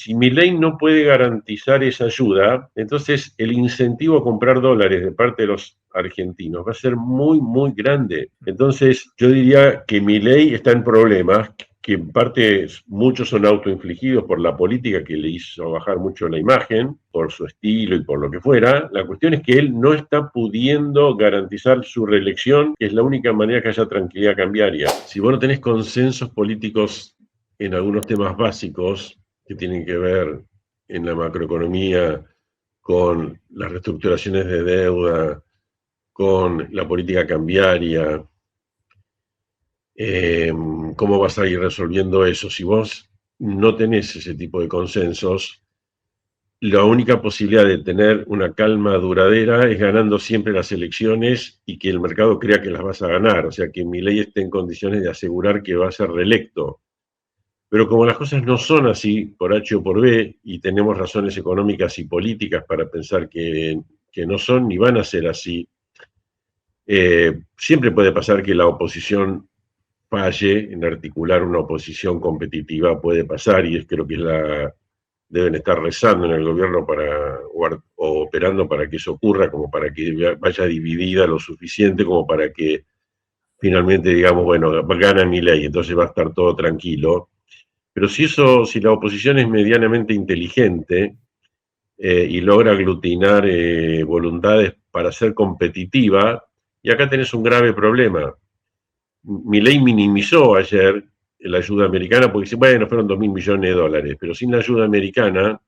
si Milei no puede garantizar esa ayuda, entonces el incentivo a comprar dólares de parte de los argentinos va a ser muy, muy grande. Entonces yo diría que Milei está en problemas, que en parte muchos son autoinfligidos por la política que le hizo bajar mucho la imagen, por su estilo y por lo que fuera. La cuestión es que él no está pudiendo garantizar su reelección, que es la única manera que haya tranquilidad cambiaria. Si vos no tenés consensos políticos en algunos temas básicos que tienen que ver en la macroeconomía con las reestructuraciones de deuda, con la política cambiaria, ¿cómo vas a ir resolviendo eso? Si vos no tenés ese tipo de consensos, la única posibilidad de tener una calma duradera es ganando siempre las elecciones y que el mercado crea que las vas a ganar, o sea, que Milei esté en condiciones de asegurar que va a ser reelecto. Pero como las cosas no son así, por H o por B, y tenemos razones económicas y políticas para pensar que no son ni van a ser así, siempre puede pasar que la oposición falle en articular una oposición competitiva, puede pasar, y creo que deben estar rezando en el gobierno o operando para que eso ocurra, como para que vaya dividida lo suficiente como para que finalmente digamos, bueno, gana Milei, entonces va a estar todo tranquilo. Pero si la oposición es medianamente inteligente y logra aglutinar voluntades para ser competitiva, y acá tenés un grave problema. Milei minimizó ayer la ayuda americana porque dice, bueno, fueron 2.000 millones de dólares, pero sin la ayuda americana,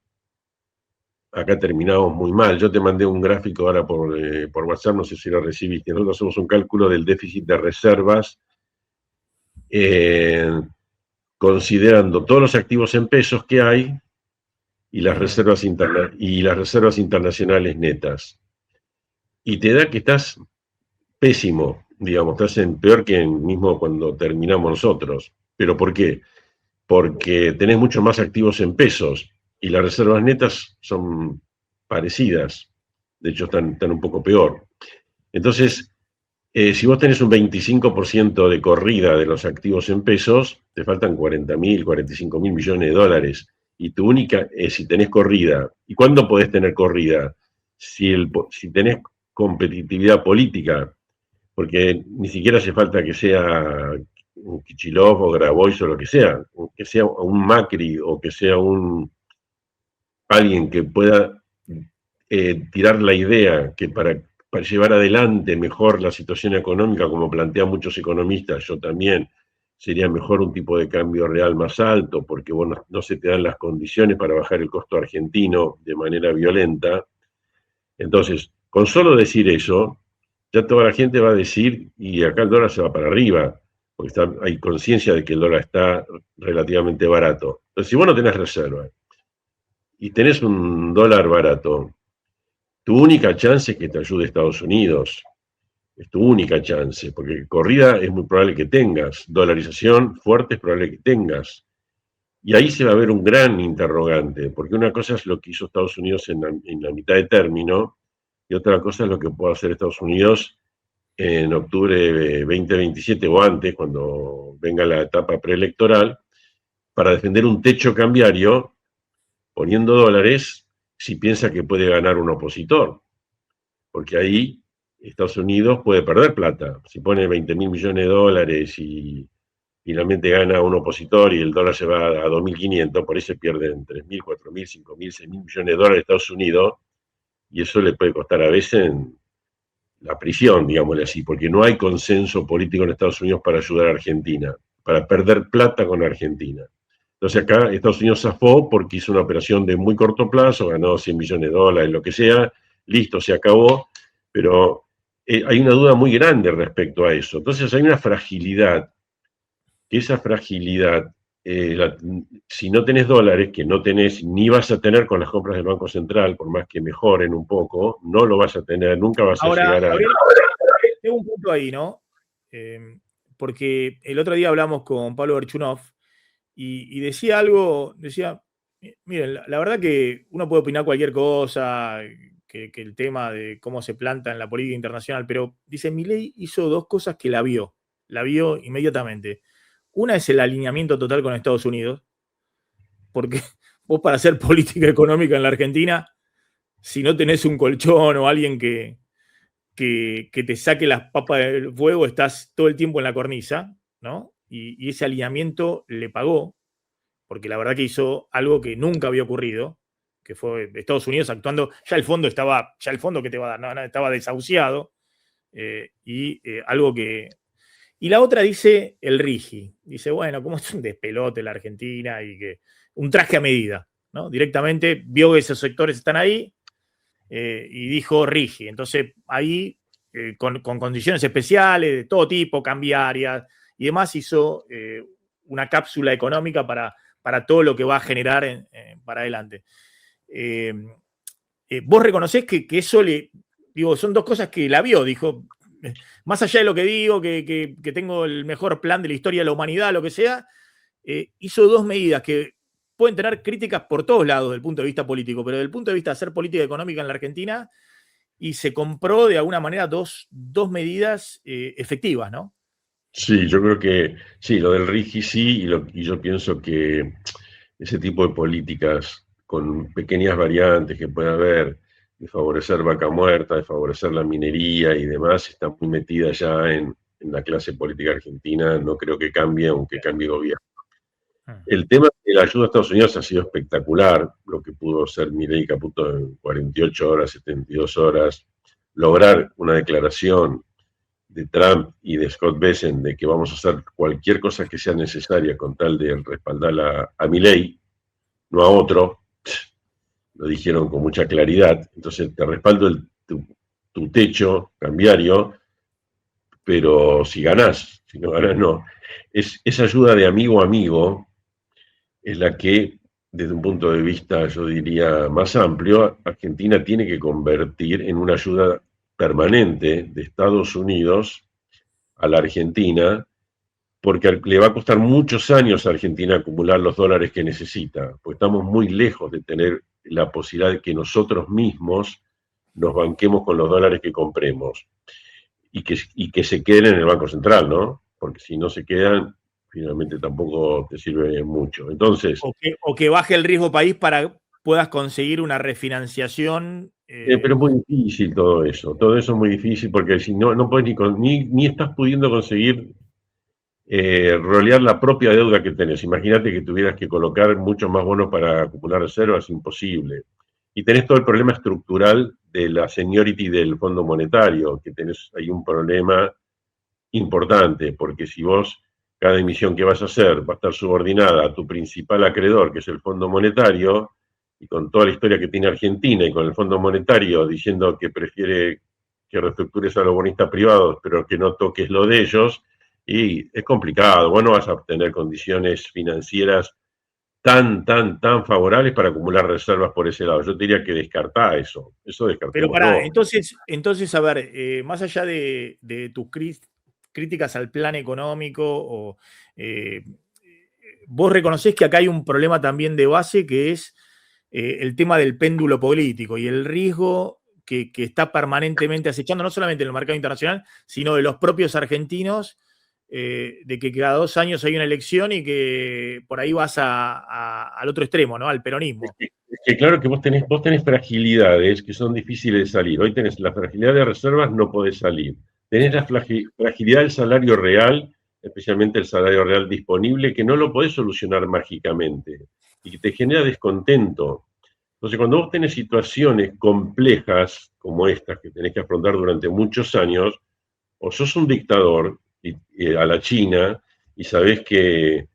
acá terminamos muy mal. Yo te mandé un gráfico ahora por WhatsApp, no sé si lo recibiste. Nosotros hacemos un cálculo del déficit de reservas eh, considerando todos los activos en pesos que hay y las reservas internacionales netas. Y te da que estás pésimo, digamos, estás peor que mismo cuando terminamos nosotros. ¿Pero por qué? Porque tenés mucho más activos en pesos y las reservas netas son parecidas, de hecho están un poco peor. Entonces, si vos tenés un 25% de corrida de los activos en pesos, te faltan 40.000, 45.000 millones de dólares. Y tu única, si tenés corrida, ¿y cuándo podés tener corrida? Si tenés competitividad política, porque ni siquiera hace falta que sea un Kicillof o Grabois o lo que sea un Macri o que sea alguien que pueda tirar la idea que para llevar adelante mejor la situación económica, como plantean muchos economistas, yo también, sería mejor un tipo de cambio real más alto, porque bueno, no se te dan las condiciones para bajar el costo argentino de manera violenta. Entonces, con solo decir eso, ya toda la gente va a decir, y acá el dólar se va para arriba, porque hay conciencia de que el dólar está relativamente barato. Entonces, si vos no tenés reserva y tenés un dólar barato, tu única chance es que te ayude Estados Unidos. Es tu única chance, porque corrida es muy probable que tengas, dolarización fuerte es probable que tengas. Y ahí se va a ver un gran interrogante, porque una cosa es lo que hizo Estados Unidos en la mitad de término, y otra cosa es lo que puede hacer Estados Unidos en octubre de 2027 o antes, cuando venga la etapa preelectoral, para defender un techo cambiario poniendo dólares si piensa que puede ganar un opositor. Porque ahí Estados Unidos puede perder plata. Si pone 20.000 millones de dólares y finalmente gana un opositor y el dólar se va a 2.500, por ahí se pierden 3.000, 4.000, 5.000, 6.000 millones de dólares de Estados Unidos, y eso le puede costar a veces en la prisión, digámosle así, porque no hay consenso político en Estados Unidos para ayudar a Argentina, para perder plata con Argentina. Entonces acá Estados Unidos zafó porque hizo una operación de muy corto plazo, ganó 100 millones de dólares, lo que sea, listo, se acabó, pero hay una duda muy grande respecto a eso. Entonces hay una fragilidad, que esa fragilidad, si no tenés dólares, que no tenés ni vas a tener con las compras del Banco Central, por más que mejoren un poco, no lo vas a tener, nunca vas a Ahora, llegar a... Gabriel, tengo un punto ahí, ¿no? Porque el otro día hablamos con Pablo Berchunov y decía algo, decía, miren, la verdad que uno puede opinar cualquier cosa, que el tema de cómo se planta en la política internacional, pero dice, Milei hizo dos cosas que la vio inmediatamente. Una es el alineamiento total con Estados Unidos, porque, vos para hacer política económica en la Argentina, si no tenés un colchón o alguien que te saque las papas del fuego, estás todo el tiempo en la cornisa, ¿no? Y ese alineamiento le pagó, porque la verdad que hizo algo que nunca había ocurrido, que fue Estados Unidos actuando, ya el fondo que te va a dar, no, estaba desahuciado, algo que... Y la otra dice el Rigi, dice, bueno, como es un despelote la Argentina y que un traje a medida, ¿no? Directamente vio que esos sectores están ahí, y dijo Rigi. Entonces ahí, con condiciones especiales de todo tipo, cambiarias y demás, hizo una cápsula económica para todo lo que va a generar para adelante. Vos reconocés que eso digo, son dos cosas que la vio, dijo, más allá de lo que digo, que tengo el mejor plan de la historia de la humanidad, lo que sea, hizo dos medidas que pueden tener críticas por todos lados desde el punto de vista político, pero desde el punto de vista de hacer política económica en la Argentina, y se compró de alguna manera dos medidas efectivas, ¿no? Sí, yo creo que sí, lo del RIGI sí, y yo pienso que ese tipo de políticas con pequeñas variantes que puede haber, de favorecer vaca muerta, de favorecer la minería y demás, está muy metida ya en la clase política argentina, no creo que cambie, aunque cambie gobierno. El tema de la ayuda a Estados Unidos ha sido espectacular, lo que pudo hacer Milei Caputo en 48 horas, 72 horas, lograr una declaración de Trump y de Scott Bessent de que vamos a hacer cualquier cosa que sea necesaria con tal de respaldar a Milei, no a otro, lo dijeron con mucha claridad. Entonces te respaldo tu techo cambiario, pero si ganás, si no ganás no. Esa ayuda de amigo a amigo es la que, desde un punto de vista, yo diría, más amplio, Argentina tiene que convertir en una ayuda permanente de Estados Unidos a la Argentina, porque le va a costar muchos años a Argentina acumular los dólares que necesita, porque estamos muy lejos de tener la posibilidad de que nosotros mismos nos banquemos con los dólares que compremos y que se queden en el Banco Central, ¿no? Porque si no se quedan, finalmente tampoco te sirve mucho. Entonces... O que baje el riesgo país para puedas conseguir una refinanciación. Pero es muy difícil todo eso es muy difícil porque si no, no puedes ni estás pudiendo conseguir rolear la propia deuda que tenés. Imagínate que tuvieras que colocar muchos más bonos para acumular reservas, imposible. Y tenés todo el problema estructural de la seniority del Fondo Monetario, que tenés ahí un problema importante, porque si vos, cada emisión que vas a hacer va a estar subordinada a tu principal acreedor, que es el Fondo Monetario, y con toda la historia que tiene Argentina y con el Fondo Monetario diciendo que prefiere que reestructures a los bonistas privados, pero que no toques lo de ellos, y es complicado. Vos no vas a obtener condiciones financieras tan favorables para acumular reservas por ese lado. Yo te diría que descartá eso. Eso Pero descartémoslo. pará, entonces a ver, más allá de tus críticas al plan económico, vos reconocés que acá hay un problema también de base, que es el tema del péndulo político y el riesgo que está permanentemente acechando, no solamente en el mercado internacional, sino de los propios argentinos, de que cada 2 años hay una elección y que por ahí vas al otro extremo, ¿no? Al peronismo. Es que claro que vos tenés fragilidades que son difíciles de salir. Hoy tenés la fragilidad de reservas, no podés salir. Tenés la fragilidad del salario real, especialmente el salario real disponible, que no lo podés solucionar mágicamente y que te genera descontento. Entonces, cuando vos tenés situaciones complejas como estas que tenés que afrontar durante muchos años, o sos un dictador a la China y sabés que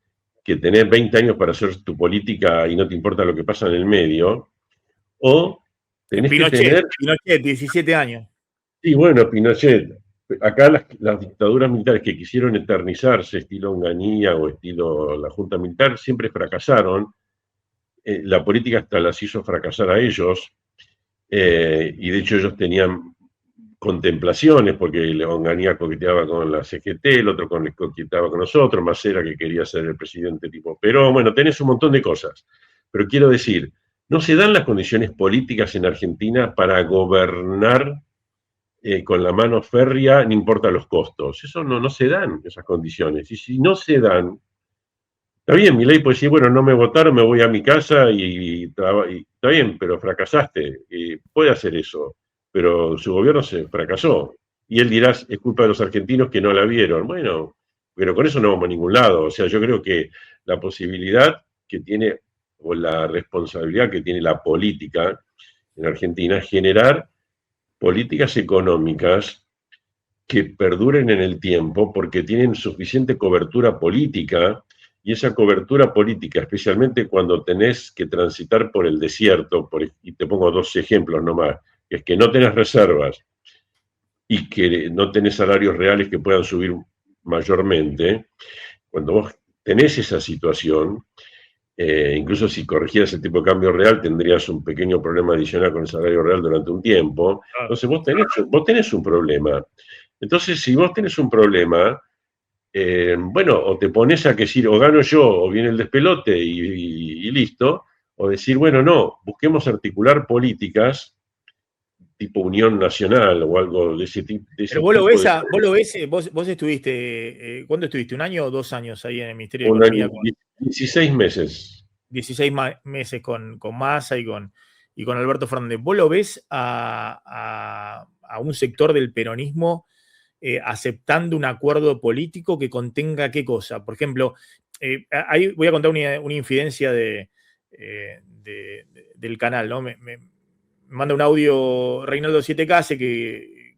tenés 20 años para hacer tu política y no te importa lo que pasa en el medio, o tenés que tener... Pinochet, 17 años. Sí, bueno, Pinochet. Acá las dictaduras militares que quisieron eternizarse, estilo Onganía o estilo la Junta Militar, siempre fracasaron. La política hasta las hizo fracasar a ellos, y de hecho ellos tenían contemplaciones, porque Onganía coqueteaba con la CGT, el otro coqueteaba con nosotros, Macera que quería ser el presidente tipo Perón, bueno, tenés un montón de cosas. Pero quiero decir, no se dan las condiciones políticas en Argentina para gobernar con la mano férrea, no importa los costos. Eso no se dan, esas condiciones. Y si no se dan, Está bien, Milei puede decir, bueno, no me votaron, me voy a mi casa y está bien, pero fracasaste. Puede hacer eso, pero su gobierno se fracasó. Y él dirá, es culpa de los argentinos que no la vieron. Bueno, pero con eso no vamos a ningún lado. O sea, yo creo que la posibilidad que tiene, o la responsabilidad que tiene la política en Argentina es generar políticas económicas que perduren en el tiempo porque tienen suficiente cobertura política, y esa cobertura política, especialmente cuando tenés que transitar por el desierto, y te pongo dos ejemplos nomás, que es que no tenés reservas y que no tenés salarios reales que puedan subir mayormente. Cuando vos tenés esa situación, incluso si corrigieras el tipo de cambio real, tendrías un pequeño problema adicional con el salario real durante un tiempo. Entonces vos tenés un problema. Entonces, si vos tenés un problema, bueno, o te pones a decir, o gano yo, o viene el despelote y listo, o decir, bueno, no, busquemos articular políticas tipo Unión Nacional o algo de ese tipo. Pero vos lo ves, vos estuviste, ¿cuándo estuviste? ¿Un año o 2 años ahí en el Ministerio de Un año, Economía? 16 meses. 16 meses con Massa y con Alberto Fernández. ¿Vos lo ves a un sector del peronismo aceptando un acuerdo político que contenga qué cosa? Por ejemplo, ahí voy a contar una infidencia del canal, ¿no? Me manda un audio Reinaldo 7K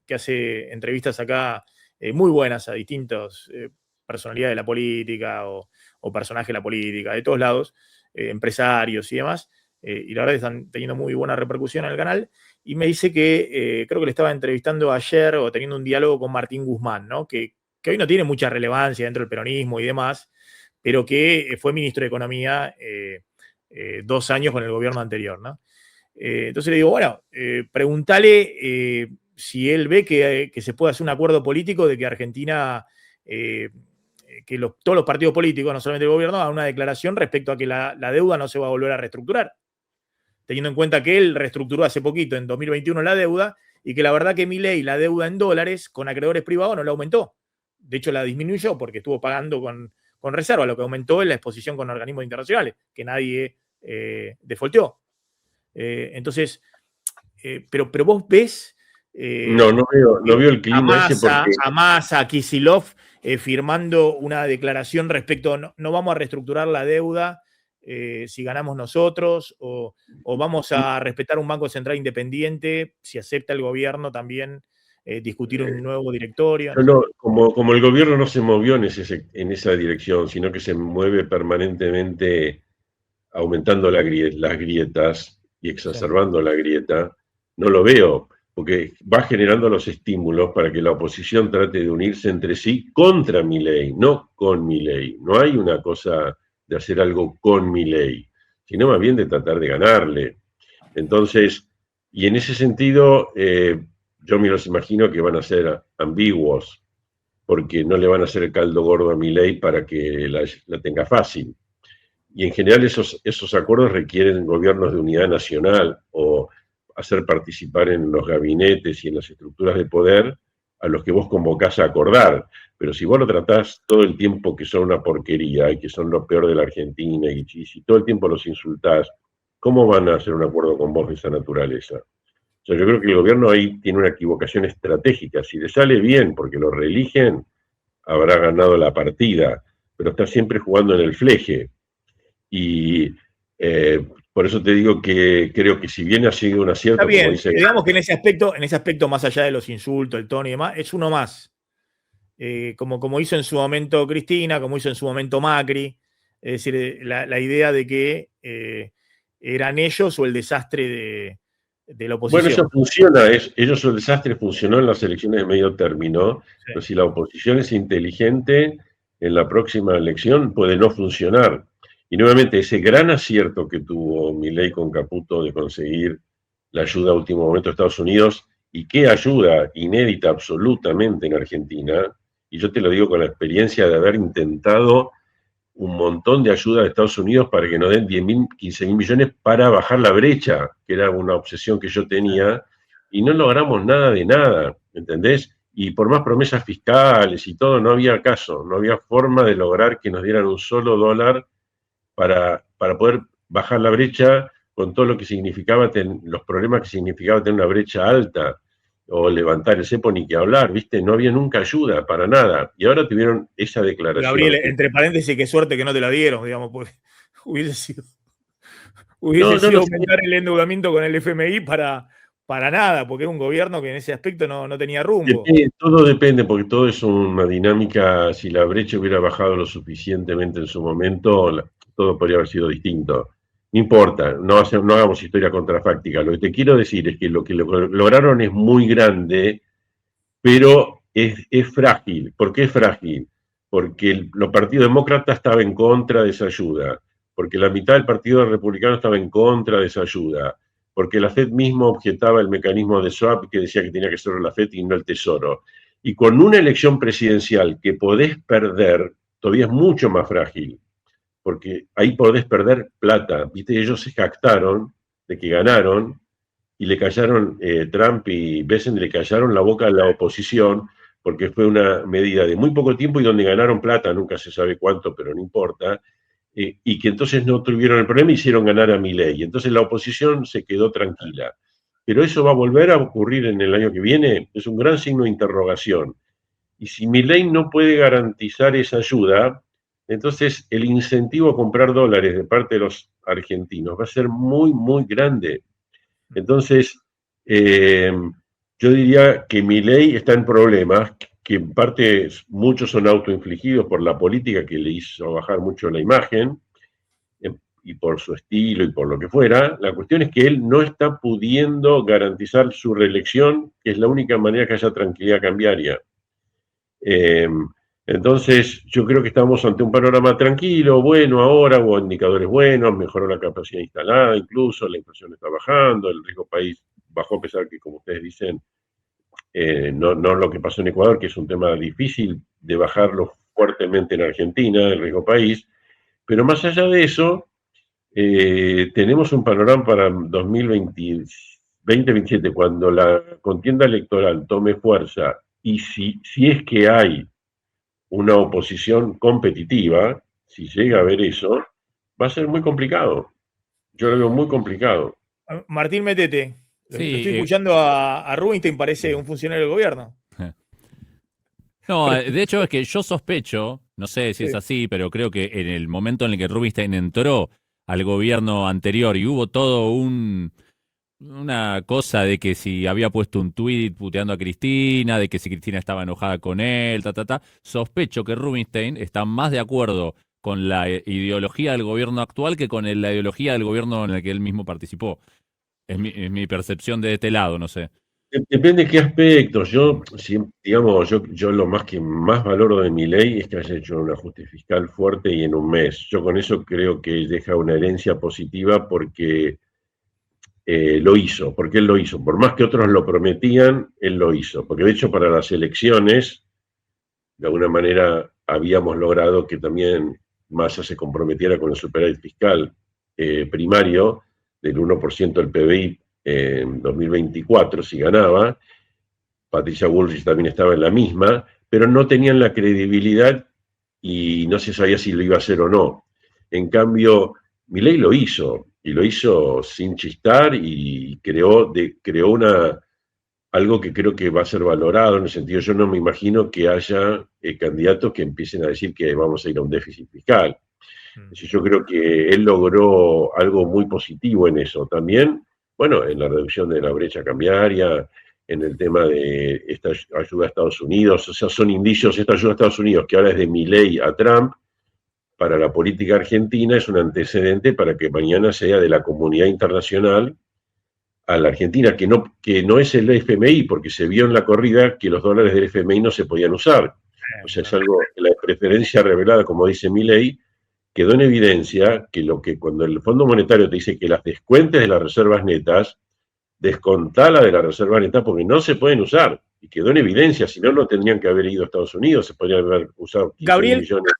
que hace entrevistas acá muy buenas a distintas personalidades de la política o personajes de la política, de todos lados, empresarios y demás, y la verdad que están teniendo muy buena repercusión en el canal, y me dice que creo que le estaba entrevistando ayer o teniendo un diálogo con Martín Guzmán, ¿no? Que hoy no tiene mucha relevancia dentro del peronismo y demás, pero que fue ministro de Economía 2 años con el gobierno anterior, ¿no? Entonces le digo, bueno, pregúntale si él ve que se puede hacer un acuerdo político de que Argentina, que todos los partidos políticos, no solamente el gobierno, hagan una declaración respecto a que la deuda no se va a volver a reestructurar, teniendo en cuenta que él reestructuró hace poquito, en 2021, la deuda, y que la verdad que Milei la deuda en dólares con acreedores privados no la aumentó. De hecho, la disminuyó porque estuvo pagando con reserva. Lo que aumentó es la exposición con organismos internacionales, que nadie defaulteó. Entonces, pero vos ves No veo el clima ese porque... a Massa, a Kicillof firmando una declaración respecto a no vamos a reestructurar la deuda si ganamos nosotros, o vamos a respetar un Banco Central independiente si acepta el gobierno también discutir un nuevo directorio. No, como el gobierno no se movió en esa dirección, sino que se mueve permanentemente aumentando las grietas y exacerbando la grieta, no lo veo, porque va generando los estímulos para que la oposición trate de unirse entre sí contra Milei, no con Milei. No hay una cosa de hacer algo con Milei, sino más bien de tratar de ganarle. Entonces, y en ese sentido, yo me los imagino que van a ser ambiguos, porque no le van a hacer el caldo gordo a Milei para que la tenga fácil. Y en general esos acuerdos requieren gobiernos de unidad nacional o hacer participar en los gabinetes y en las estructuras de poder a los que vos convocás a acordar. Pero si vos lo tratás todo el tiempo que son una porquería y que son lo peor de la Argentina y si todo el tiempo los insultás, ¿cómo van a hacer un acuerdo con vos de esa naturaleza? O sea, yo creo que el gobierno ahí tiene una equivocación estratégica. Si le sale bien porque lo reeligen, habrá ganado la partida, pero está siempre jugando en el fleje. Y por eso te digo que creo que si bien ha sido un acierto, Está bien, como dice... digamos que en ese aspecto, más allá de los insultos, el tono y demás, es uno más. Como hizo en su momento Cristina, como hizo en su momento Macri. Es decir, la idea de que eran ellos o el desastre de la oposición. Bueno, eso funciona, ellos el desastre funcionó en las elecciones de medio término, sí. Pero si la oposición es inteligente, en la próxima elección puede no funcionar. Y nuevamente, ese gran acierto que tuvo Milei con Caputo de conseguir la ayuda a último momento de Estados Unidos, y qué ayuda inédita absolutamente en Argentina, y yo te lo digo con la experiencia de haber intentado un montón de ayuda de Estados Unidos para que nos den 10.000, 15.000 millones para bajar la brecha, que era una obsesión que yo tenía, y no logramos nada de nada, ¿entendés? Y por más promesas fiscales y todo, no había caso, no había forma de lograr que nos dieran un solo dólar para poder bajar la brecha con todo lo que significaba, los problemas que significaba tener una brecha alta o levantar el cepo, ni que hablar, ¿viste? No había nunca ayuda para nada. Y ahora tuvieron esa declaración. Gabriel, entre paréntesis, qué suerte que no te la dieron, digamos, porque hubiese sido, No, no lo sé. aumentar el endeudamiento con el FMI para nada, porque era un gobierno que en ese aspecto no tenía rumbo. Todo depende, porque todo es una dinámica. Si la brecha hubiera bajado lo suficientemente en su momento, todo podría haber sido distinto. No importa, no hagamos historia contrafáctica. Lo que te quiero decir es que lo que lograron es muy grande, pero es frágil. ¿Por qué es frágil? Porque los partidos demócratas estaban en contra de esa ayuda, porque la mitad del partido republicano estaba en contra de esa ayuda, porque la FED mismo objetaba el mecanismo de swap que decía que tenía que ser la FED y no el Tesoro. Y con una elección presidencial que podés perder, todavía es mucho más frágil, porque ahí podés perder plata. ¿Viste? Ellos se jactaron de que ganaron y le callaron, Trump y Biden le callaron la boca a la oposición, porque fue una medida de muy poco tiempo y donde ganaron plata, nunca se sabe cuánto, pero no importa, y que entonces no tuvieron el problema y hicieron ganar a Milei. Entonces la oposición se quedó tranquila. Pero eso va a volver a ocurrir en el año que viene, es un gran signo de interrogación. Y si Milei no puede garantizar esa ayuda, entonces el incentivo a comprar dólares de parte de los argentinos va a ser muy, muy grande. Entonces, yo diría que Milei está en problemas, que en parte muchos son autoinfligidos por la política que le hizo bajar mucho la imagen, y por su estilo y por lo que fuera. La cuestión es que él no está pudiendo garantizar su reelección, que es la única manera que haya tranquilidad cambiaria. Entonces, yo creo que estamos ante un panorama tranquilo, bueno ahora, hubo indicadores buenos, mejoró la capacidad instalada, incluso la inflación está bajando, el riesgo país bajó, a pesar que, como ustedes dicen, no lo que pasó en Ecuador, que es un tema difícil de bajarlo fuertemente en Argentina, el riesgo país. Pero más allá de eso, tenemos un panorama para 2027, cuando la contienda electoral tome fuerza, y si es que hay una oposición competitiva, si llega a haber eso, va a ser muy complicado. Yo lo veo muy complicado. Martín Metete, lo Sí, estoy escuchando a Rubinstein, parece un funcionario del gobierno. No, de hecho es que yo sospecho, no sé si Sí. es así, pero creo que en el momento en el que Rubinstein entró al gobierno anterior y hubo todo una cosa de que si había puesto un tuit puteando a Cristina, de que si Cristina estaba enojada con él, sospecho que Rubinstein está más de acuerdo con la ideología del gobierno actual que con la ideología del gobierno en el que él mismo participó. Es mi percepción de este lado, no sé. Depende de qué aspectos. Yo, digamos, yo lo más que más valoro de mi ley es que haya hecho un ajuste fiscal fuerte y en un mes. Yo con eso creo que deja una herencia positiva, porque lo hizo, porque él lo hizo. Por más que otros lo prometían, él lo hizo. Porque de hecho para las elecciones, de alguna manera, habíamos logrado que también Massa se comprometiera con el superávit fiscal primario del 1% del PBI en 2024, si ganaba. Patricia Bullrich también estaba en la misma, pero no tenían la credibilidad y no se sabía si lo iba a hacer o no. En cambio, Milei lo hizo, y lo hizo sin chistar, y creó algo que creo que va a ser valorado, en el sentido, yo no me imagino que haya candidatos que empiecen a decir que vamos a ir a un déficit fiscal. Yo creo que él logró algo muy positivo en eso. También, bueno, en la reducción de la brecha cambiaria, en el tema de esta ayuda a Estados Unidos. O sea, son indicios, esta ayuda a Estados Unidos, que ahora es de Milei a Trump, para la política argentina es un antecedente para que mañana sea de la comunidad internacional a la Argentina, que no es el FMI, porque se vio en la corrida que los dólares del FMI no se podían usar. O sea, es algo, la preferencia revelada, como dice Milei, quedó en evidencia que cuando el Fondo Monetario te dice que las descuentes de las reservas netas, descontala de la reserva neta, porque no se pueden usar. Y quedó en evidencia, si no, no tendrían que haber ido a Estados Unidos, se podrían haber usado 15 Gabriel, millones.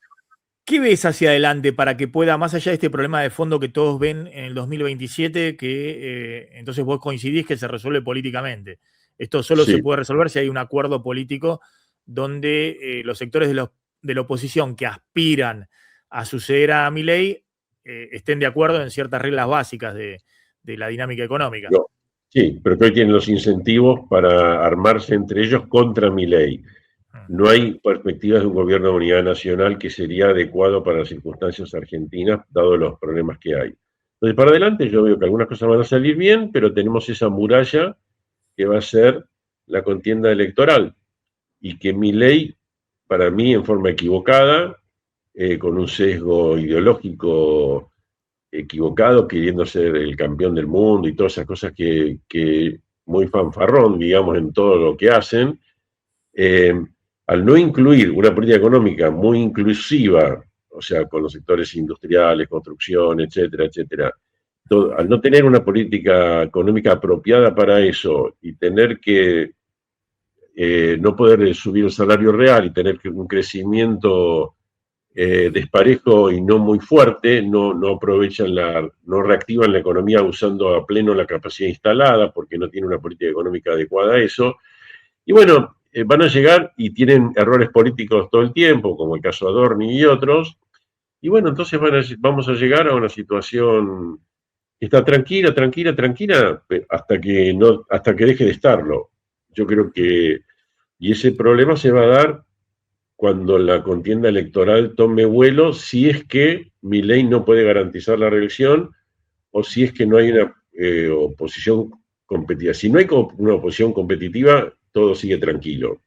¿qué ves hacia adelante para que pueda, más allá de este problema de fondo que todos ven en el 2027, que entonces vos coincidís que se resuelve políticamente? Esto solo se puede resolver si hay un acuerdo político donde los sectores de la oposición que aspiran a suceder a Milei estén de acuerdo en ciertas reglas básicas de la dinámica económica. No, sí, pero que hoy tienen los incentivos para armarse entre ellos contra Milei. No hay perspectivas de un gobierno de unidad nacional que sería adecuado para las circunstancias argentinas, dado los problemas que hay. Entonces, para adelante yo veo que algunas cosas van a salir bien, pero tenemos esa muralla que va a ser la contienda electoral, y que Milei, para mí, en forma equivocada, con un sesgo ideológico equivocado, queriendo ser el campeón del mundo y todas esas cosas que muy fanfarrón, digamos, en todo lo que hacen, al no incluir una política económica muy inclusiva, o sea, con los sectores industriales, construcción, etcétera, etcétera, al no tener una política económica apropiada para eso y tener que no poder subir el salario real y tener un crecimiento desparejo y no muy fuerte, no aprovechan no reactivan la economía usando a pleno la capacidad instalada porque no tiene una política económica adecuada a eso. Y bueno, van a llegar y tienen errores políticos todo el tiempo, como el caso Adorni y otros, y bueno, entonces vamos a llegar a una situación que está tranquila, hasta que deje de estarlo. Yo creo que, y ese problema se va a dar cuando la contienda electoral tome vuelo, si es que Milei no puede garantizar la reelección o si es que no hay una oposición competitiva. Si no hay una oposición competitiva, todo sigue tranquilo.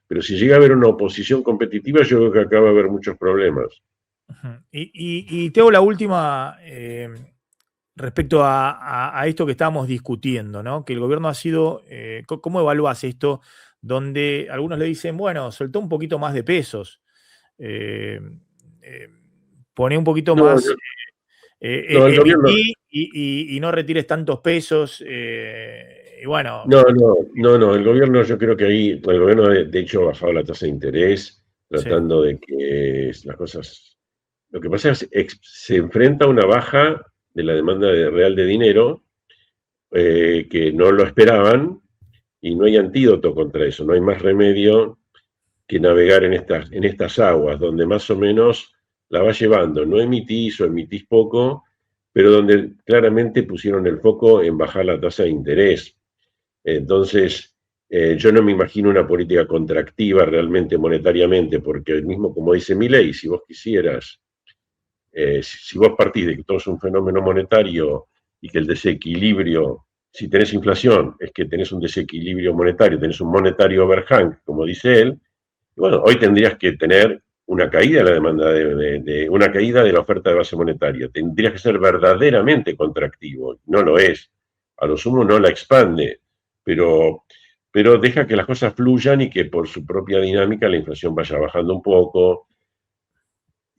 Pero si llega a haber una oposición competitiva, yo creo que acá va a haber muchos problemas. Y te hago la última respecto a esto que estábamos discutiendo, ¿no? Que el gobierno ha sido, ¿cómo evalúas esto? Donde algunos le dicen, bueno, soltó un poquito más de pesos, pone un poquito más el gobierno, y no retires tantos pesos, y bueno. No, el gobierno, yo creo que ahí, el gobierno de hecho ha bajado la tasa de interés, tratando de que las cosas. Lo que pasa es que se enfrenta a una baja de la demanda real de dinero, que no lo esperaban, y no hay antídoto contra eso, no hay más remedio que navegar en estas aguas, donde más o menos la va llevando. No emitís o emitís poco, pero donde claramente pusieron el foco en bajar la tasa de interés. Entonces, yo no me imagino una política contractiva realmente monetariamente, porque mismo como dice Milei, si vos quisieras, si vos partís de que todo es un fenómeno monetario y que el desequilibrio, si tenés inflación, es que tenés un desequilibrio monetario, tenés un monetary overhang, como dice él, y bueno, hoy tendrías que tener una caída de la demanda, una caída de la oferta de base monetaria. Tendrías que ser verdaderamente contractivo, no lo es. A lo sumo no la expande, pero deja que las cosas fluyan y que por su propia dinámica la inflación vaya bajando un poco.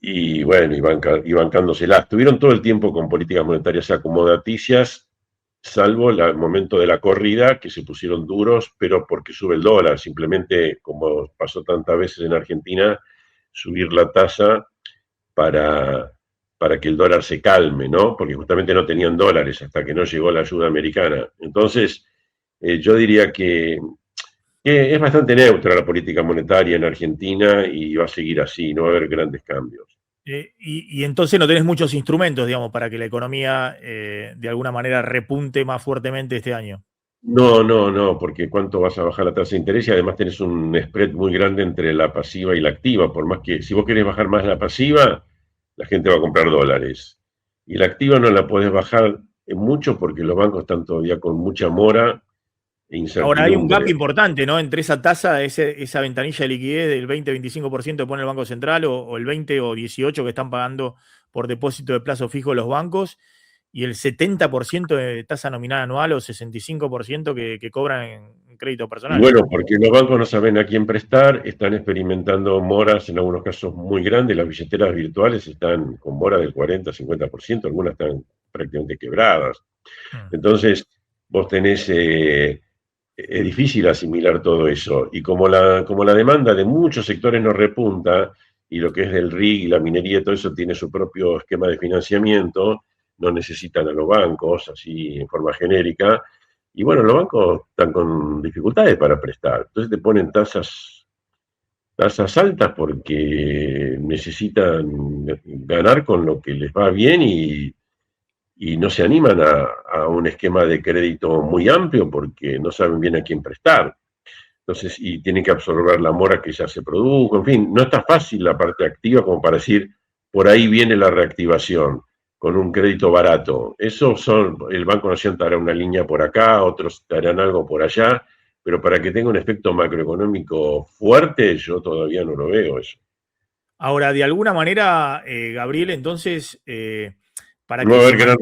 Y bueno, y bancándosela. Estuvieron todo el tiempo con políticas monetarias acomodaticias, salvo el momento de la corrida, que se pusieron duros, pero porque sube el dólar. Simplemente, como pasó tantas veces en Argentina, subir la tasa para que el dólar se calme, ¿no? Porque justamente no tenían dólares hasta que no llegó la ayuda americana. Entonces, yo diría que es bastante neutra la política monetaria en Argentina y va a seguir así, no va a haber grandes cambios. Y entonces no tenés muchos instrumentos, digamos, para que la economía de alguna manera repunte más fuertemente este año. No, porque ¿cuánto vas a bajar la tasa de interés? Y además tenés un spread muy grande entre la pasiva y la activa. Por más que, si vos querés bajar más la pasiva, la gente va a comprar dólares. Y la activa no la podés bajar mucho porque los bancos están todavía con mucha mora e incertidumbre. Ahora hay un gap importante, ¿no? Entre esa tasa, esa ventanilla de liquidez del 20-25% que pone el Banco Central, o el 20 o 18% que están pagando por depósito de plazo fijo los bancos, y el 70% de tasa nominal anual o 65% que cobran en crédito personal. Y bueno, porque los bancos no saben a quién prestar, están experimentando moras en algunos casos muy grandes, las billeteras virtuales están con moras del 40-50%, algunas están prácticamente quebradas. Entonces, vos tenés, es difícil asimilar todo eso, y como la demanda de muchos sectores no repunta, y lo que es del RIG y la minería y todo eso tiene su propio esquema de financiamiento, no necesitan a los bancos, así en forma genérica, y bueno, los bancos están con dificultades para prestar, entonces te ponen tasas tasas altas porque necesitan ganar con lo que les va bien y no se animan a un esquema de crédito muy amplio porque no saben bien a quién prestar. Entonces, y tienen que absorber la mora que ya se produjo, en fin, no está fácil la parte activa como para decir, por ahí viene la reactivación, con un crédito barato. Eso son, el Banco Nación te hará una línea por acá, otros te harán algo por allá, pero para que tenga un efecto macroeconómico fuerte, yo todavía no lo veo eso. Ahora, de alguna manera, Gabriel, entonces, para No que va a se haber gran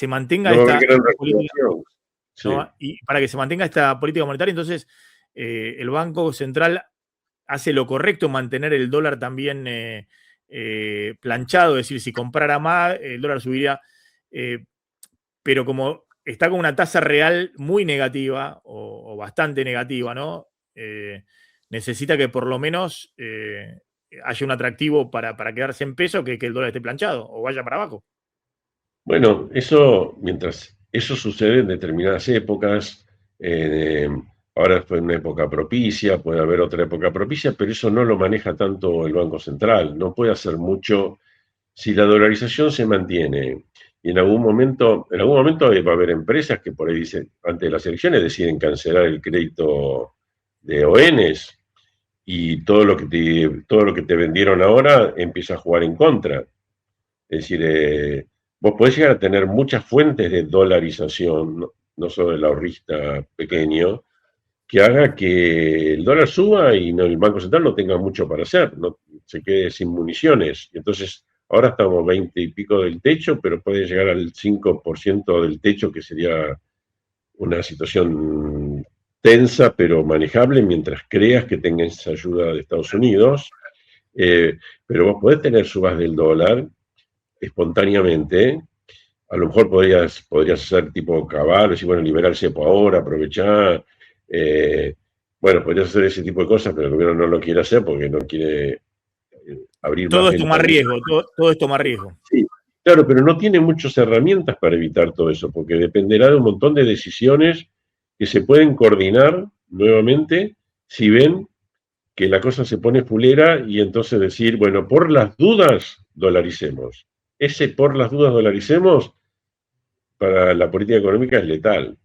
mantenga, no va a haber esta gran política, reactivación. Sí. ¿no? Y para que se mantenga esta política monetaria, entonces, el Banco Central hace lo correcto en mantener el dólar también planchado, es decir, si comprara más, el dólar subiría, pero como está con una tasa real muy negativa o bastante negativa, ¿no? Necesita que por lo menos haya un atractivo para quedarse en peso que el dólar esté planchado o vaya para abajo. Bueno, eso, mientras eso sucede en determinadas épocas, eh, ahora fue una época propicia, puede haber otra época propicia, pero eso no lo maneja tanto el Banco Central, no puede hacer mucho si la dolarización se mantiene. Y en algún momento va a haber empresas que por ahí dicen, antes de las elecciones deciden cancelar el crédito de ONs y todo lo que te vendieron ahora empieza a jugar en contra. Es decir, vos podés llegar a tener muchas fuentes de dolarización, no solo el ahorrista pequeño, que haga que el dólar suba y el Banco Central no tenga mucho para hacer, no, se quede sin municiones. Entonces, ahora estamos 20 y pico del techo, pero puede llegar al 5% del techo, que sería una situación tensa pero manejable mientras creas que tengas ayuda de Estados Unidos. Pero vos podés tener subas del dólar espontáneamente. A lo mejor podrías hacer tipo caballo, decir, bueno, liberar el cepo ahora, aprovechar. Bueno, podrías hacer ese tipo de cosas, pero el gobierno no lo quiere hacer porque no quiere abrir más Todo es tomar ventanillas. riesgo, todo es tomar riesgo. Sí, claro, pero no tiene muchas herramientas para evitar todo eso, porque dependerá de un montón de decisiones que se pueden coordinar nuevamente si ven que la cosa se pone fulera y entonces decir, bueno, por las dudas dolaricemos. Ese por las dudas dolaricemos para la política económica es letal.